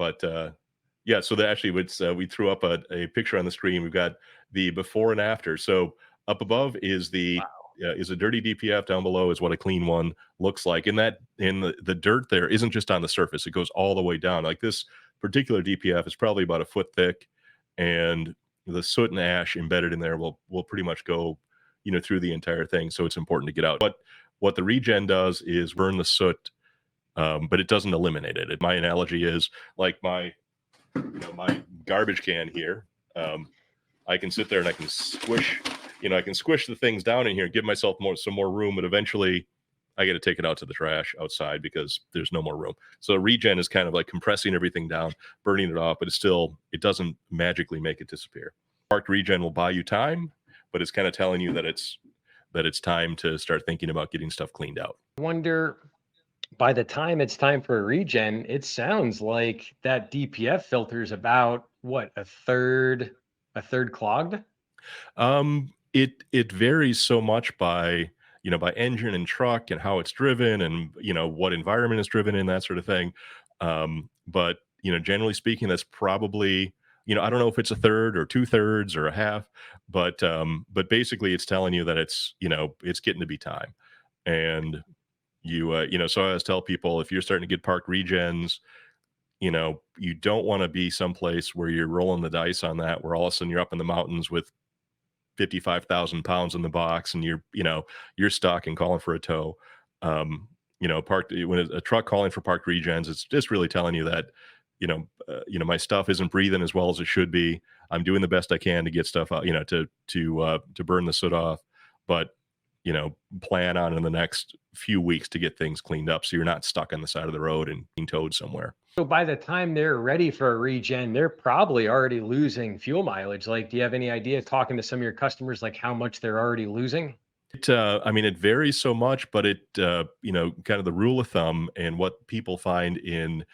But yeah, so that actually would we threw up a picture on the screen. We've got the before and after. So up above is the is a dirty DPF. Down below is what a clean one looks like. And that in the dirt there isn't just on the surface; it goes all the way down. Like this particular DPF is probably about a foot thick, and the soot and ash embedded in there will pretty much go, through the entire thing. So it's important to get out. But what the regen does is burn the soot, but it doesn't eliminate it. My analogy is like my garbage can here. I can sit there and I can squish, I can squish the things down in here and give myself some more room, but eventually I got to take it out to the trash outside because there's no more room. So regen is kind of like compressing everything down, burning it off, but it doesn't magically make it disappear. Parked regen will buy you time, but it's kind of telling you that it's time to start thinking about getting stuff cleaned out. I wonder, by the time it's time for a regen, it sounds like that DPF filter is about what, a third clogged? It varies so much by by engine and truck and how it's driven and what environment it's driven in, that sort of thing. But generally speaking, that's probably I don't know if it's a third or two thirds or a half, but basically it's telling you that it's getting to be time. And so I always tell people, if you're starting to get park regens, you don't want to be someplace where you're rolling the dice on that, where all of a sudden you're up in the mountains with 55,000 pounds in the box and you're stuck and calling for a tow. Parked when a truck calling for parked regens, it's just really telling you that, my stuff isn't breathing as well as it should be. I'm doing the best I can to get stuff out, to burn the soot off, but plan on in the next few weeks to get things cleaned up so you're not stuck on the side of the road and being towed somewhere. So by the time they're ready for a regen, they're probably already losing fuel mileage. Like, do you have any idea, talking to some of your customers, like how much they're already losing? I mean, it varies so much, but kind of the rule of thumb and what people find in,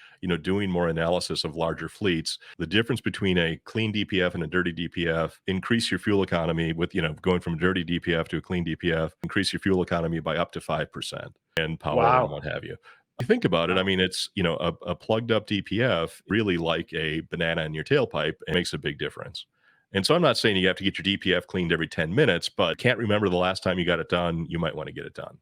doing more analysis of larger fleets, the difference between a clean DPF and a dirty DPF, increase your fuel economy with, going from a dirty DPF to a clean DPF, increase your fuel economy by up to 5% and power and Wow. what have you. You think about it, I Wow. mean, it's, a plugged up DPF, really like a banana in your tailpipe, and makes a big difference. And so I'm not saying you have to get your DPF cleaned every 10 minutes, but can't remember the last time you got it done, you might want to get it done.